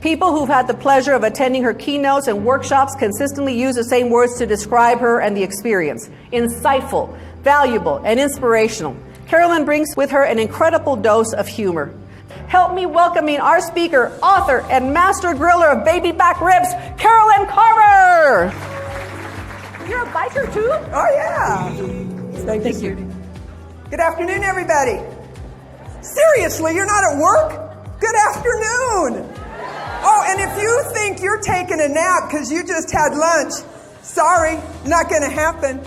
People who've had the pleasure of attending her keynotes and workshops consistently use the same words to describe her and the experience: insightful, valuable, and inspirational. Carolyn brings with her an incredible dose of humor. Help me welcoming our speaker, author, and master griller of baby back ribs, Carolyn Carver. You're a biker too? Oh yeah. Thank you. Good afternoon, everybody. Seriously, you're not at work? Good afternoon. Oh, and if you think you're taking a nap because you just had lunch, sorry, not going to happen.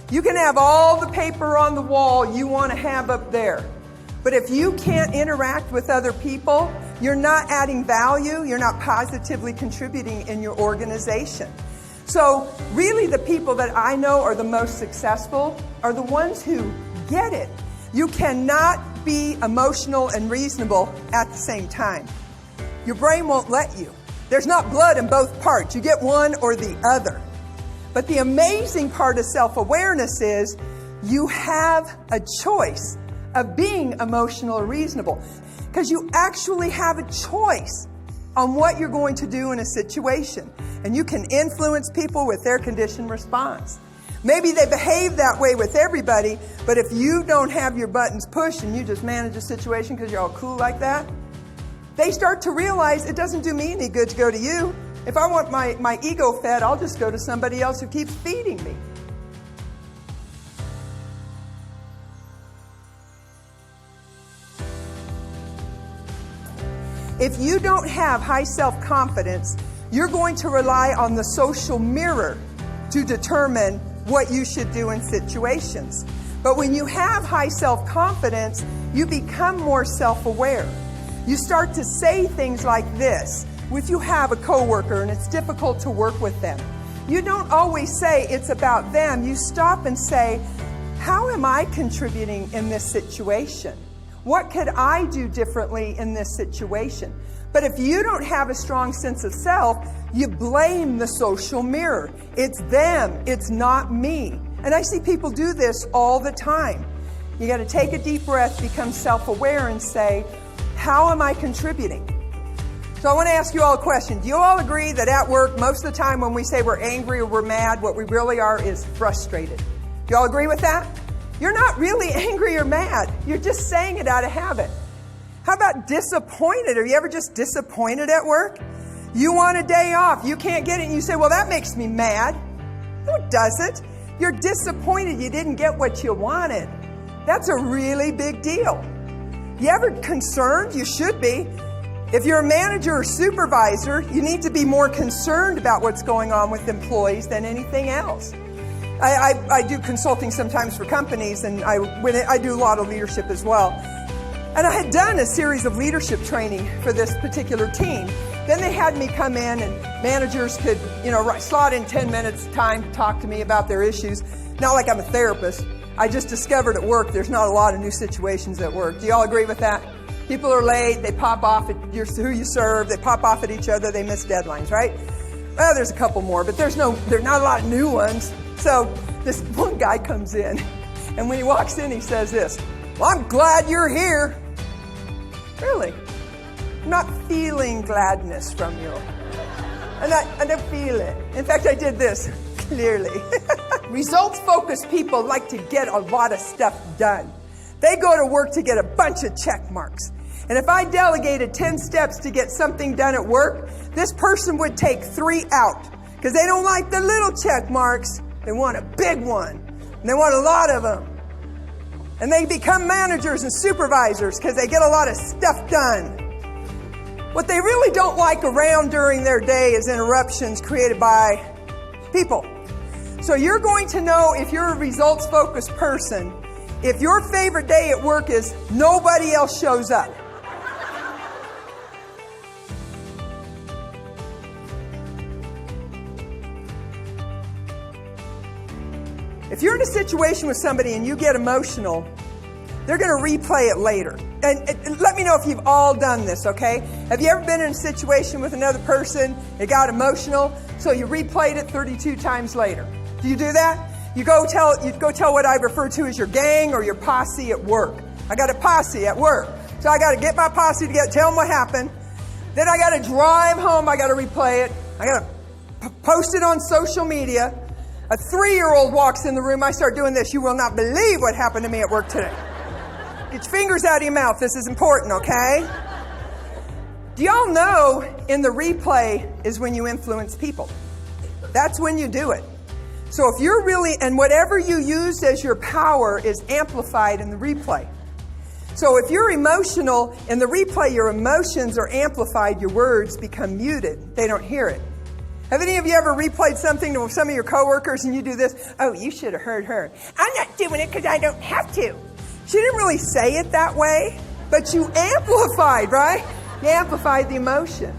You can have all the paper on the wall you want to have up there. But if you can't interact with other people, you're not adding value, you're not positively contributing in your organization. So really the people that I know are the most successful are the ones who get it. You cannot be emotional and reasonable at the same time. Your brain won't let you. There's not blood in both parts. You get one or the other. But the amazing part of self-awareness is you have a choice of being emotional or reasonable, because you actually have a choice on what you're going to do in a situation. And you can influence people with their conditioned response. Maybe they behave that way with everybody, but if you don't have your buttons pushed and you just manage a situation because you're all cool like that, they start to realize it doesn't do me any good to go to you. If I want my ego fed, I'll just go to somebody else who keeps feeding me. If you don't have high self-confidence, you're going to rely on the social mirror to determine what you should do in situations. But when you have high self-confidence, you become more self-aware. You start to say things like this. If you have a coworker and it's difficult to work with them, you don't always say it's about them. You stop and say, how am I contributing in this situation? What could I do differently in this situation? But if you don't have a strong sense of self, you blame the social mirror. It's them, it's not me. And I see people do this all the time. You got to take a deep breath, become self-aware, and say, how am I contributing? So I want to ask you all a question. Do you all agree that at work, most of the time when we say we're angry or we're mad, what we really are is frustrated? Do you all agree with that? You're not really angry or mad. You're just saying it out of habit. How about disappointed? Are you ever just disappointed at work? You want a day off. You can't get it. And you say, well, that makes me mad. No, it doesn't. You're disappointed you didn't get what you wanted. That's a really big deal. You ever concerned? You should be. If you're a manager or supervisor, you need to be more concerned about what's going on with employees than anything else. I do consulting sometimes for companies, and I do a lot of leadership as well. And I had done a series of leadership training for this particular team. Then they had me come in, and managers could, slot in 10 minutes time to talk to me about their issues. Not like I'm a therapist. I just discovered at work there's not a lot of new situations at work. Do you all agree with that? People are late, they pop off at who you serve, they pop off at each other, they miss deadlines, right? Well, there's a couple more, but there's not a lot of new ones. So this one guy comes in, and when he walks in, he says this, well, I'm glad you're here. Really? I'm not feeling gladness from you. I don't feel it. In fact, I did this, clearly. Results-focused people like to get a lot of stuff done. They go to work to get a bunch of check marks. And if I delegated 10 steps to get something done at work, this person would take 3 out because they don't like the little check marks. They want a big one. And they want a lot of them. And they become managers and supervisors because they get a lot of stuff done. What they really don't like around during their day is interruptions created by people. So you're going to know if you're a results-focused person, if your favorite day at work is nobody else shows up. If you're in a situation with somebody and you get emotional, they're going to replay it later. And let me know if you've all done this, okay? Have you ever been in a situation with another person, it got emotional, so you replayed it 32 times later? Do you do that? You go tell what I refer to as your gang or your posse at work. I got a posse at work. So I got to get my posse together, tell them what happened. Then I got to drive home. I got to replay it. I got to post it on social media. A 3-year-old walks in the room. I start doing this. You will not believe what happened to me at work today. Get your fingers out of your mouth. This is important, okay? Do y'all know in the replay is when you influence people? That's when you do it. So if you're really, and whatever you used as your power is amplified in the replay. So if you're emotional, in the replay your emotions are amplified, your words become muted. They don't hear it. Have any of you ever replayed something to some of your coworkers and you do this? Oh, you should have heard her. I'm not doing it because I don't have to. She didn't really say it that way, but you amplified, right? You amplified the emotion.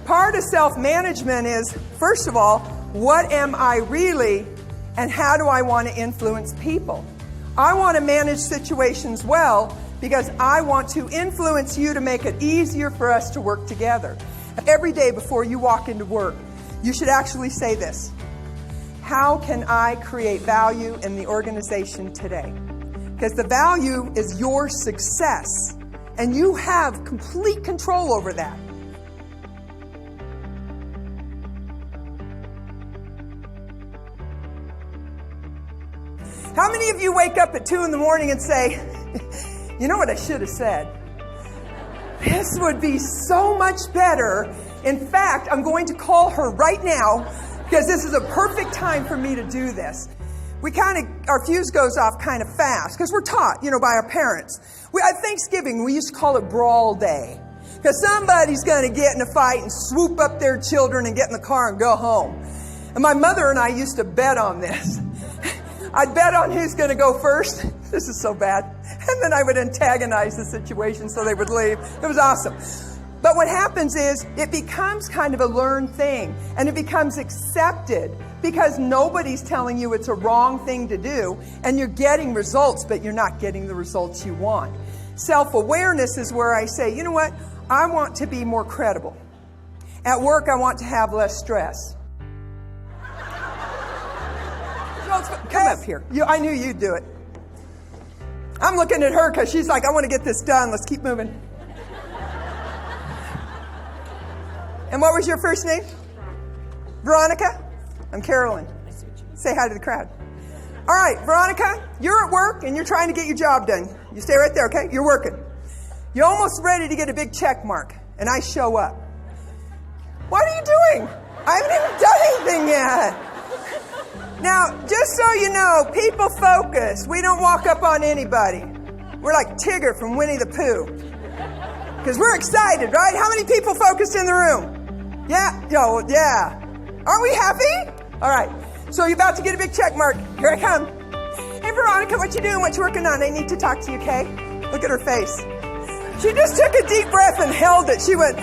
Part of self-management is, first of all, what am I really and how do I want to influence people? I want to manage situations well because I want to influence you to make it easier for us to work together. Every day before you walk into work, you should actually say this. How can I create value in the organization today? Because the value is your success, and you have complete control over that. How many of you wake up at 2 in the morning and say, you know what I should have said? This would be so much better. In fact, I'm going to call her right now because this is a perfect time for me to do this. Our fuse goes off kind of fast because we're taught, by our parents. At Thanksgiving, we used to call it Brawl Day because somebody's going to get in a fight and swoop up their children and get in the car and go home. And my mother and I used to bet on this. I'd bet on who's going to go first. This is so bad. And then I would antagonize the situation so they would leave. It was awesome. But what happens is it becomes kind of a learned thing and it becomes accepted because nobody's telling you it's a wrong thing to do and you're getting results, but you're not getting the results you want. Self-awareness is where I say, you know what? I want to be more credible. At work, I want to have less stress. Come up here. I knew you'd do it. I'm looking at her because she's like, I want to get this done. Let's keep moving. And what was your first name? Veronica? I'm Carolyn. Say hi to the crowd. All right, Veronica, you're at work and you're trying to get your job done. You stay right there, okay? You're working. You're almost ready to get a big check mark, and I show up. What are you doing? I haven't even done anything yet. Now, just so you know, people focus. We don't walk up on anybody. We're like Tigger from Winnie the Pooh. Because we're excited, right? How many people focused in the room? Yeah? Yeah. Aren't we happy? All right. So you're about to get a big check mark. Here I come. Hey, Veronica, what you doing? What you working on? I need to talk to you, okay? Look at her face. She just took a deep breath and held it. She went,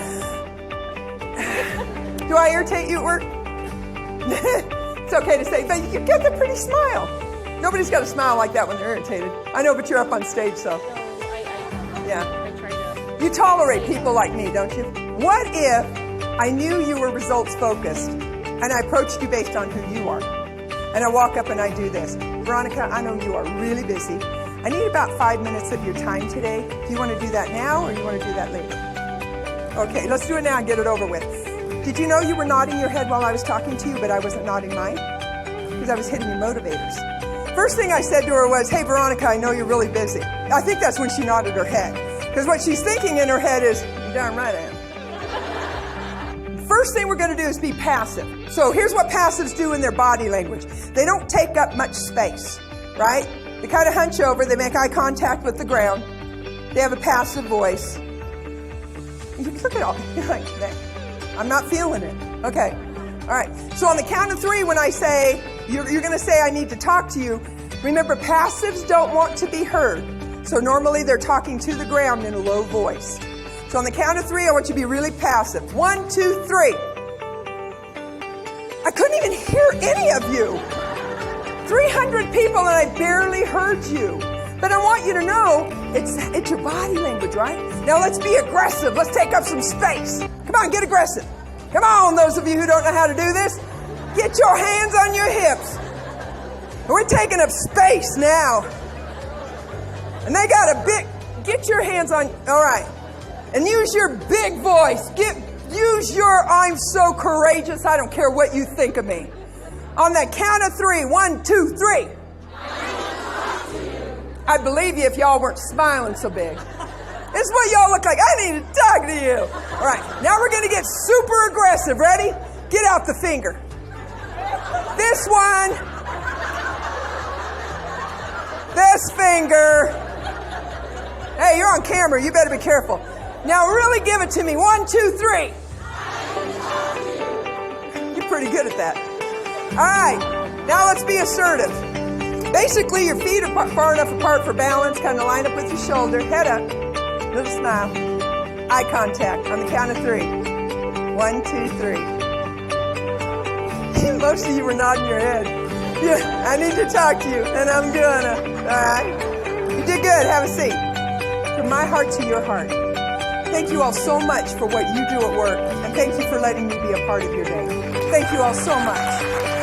do I irritate you at work? It's okay to say, but you get that pretty smile. Nobody's got a smile like that when they're irritated. I know, but you're up on stage, so. Yeah. I try to. You tolerate people like me, don't you? What if I knew you were results focused and I approached you based on who you are? And I walk up and I do this. Veronica, I know you are really busy. I need about 5 minutes of your time today. Do you want to do that now or do you want to do that later? Okay, let's do it now and get it over with. Did you know you were nodding your head while I was talking to you, but I wasn't nodding mine? Because I was hitting your motivators. First thing I said to her was, hey, Veronica, I know you're really busy. I think that's when she nodded her head. Because what she's thinking in her head is, you're darn right I am. First thing we're going to do is be passive. So here's what passives do in their body language. They don't take up much space, right? They kind of hunch over. They make eye contact with the ground. They have a passive voice. Look at all. You're like, I'm not feeling it. Okay. All right. So on the count of 3, when I say, you're going to say I need to talk to you, remember passives don't want to be heard. So normally they're talking to the ground in a low voice. So on the count of 3, I want you to be really passive. 1, 2, 3. I couldn't even hear any of you. 300 people and I barely heard you. But I want you to know it's your body language, right? Now let's be aggressive. Let's take up some space. Come on, get aggressive. Come on, those of you who don't know how to do this. Get your hands on your hips. We're taking up space now. And they got a big, get your hands on, all right. And use your big voice. Use your I'm so courageous, I don't care what you think of me. On that count of 3, 1, 2, 3. I'd believe you if y'all weren't smiling so big. This is what y'all look like. I need to talk to you. All right, now we're going to get super aggressive. Ready? Get out the finger. This one. This finger. Hey, you're on camera. You better be careful. Now really give it to me. 1, 2, 3. You're pretty good at that. All right, now let's be assertive. Basically, your feet are far enough apart for balance. Kind of line up with your shoulder. Head up. Little smile. Eye contact on the count of 3. 1, 2, 3. Most of you were nodding your head. Yeah, I need to talk to you, and I'm gonna. All right? You did good. Have a seat. From my heart to your heart, thank you all so much for what you do at work, and thank you for letting me be a part of your day. Thank you all so much.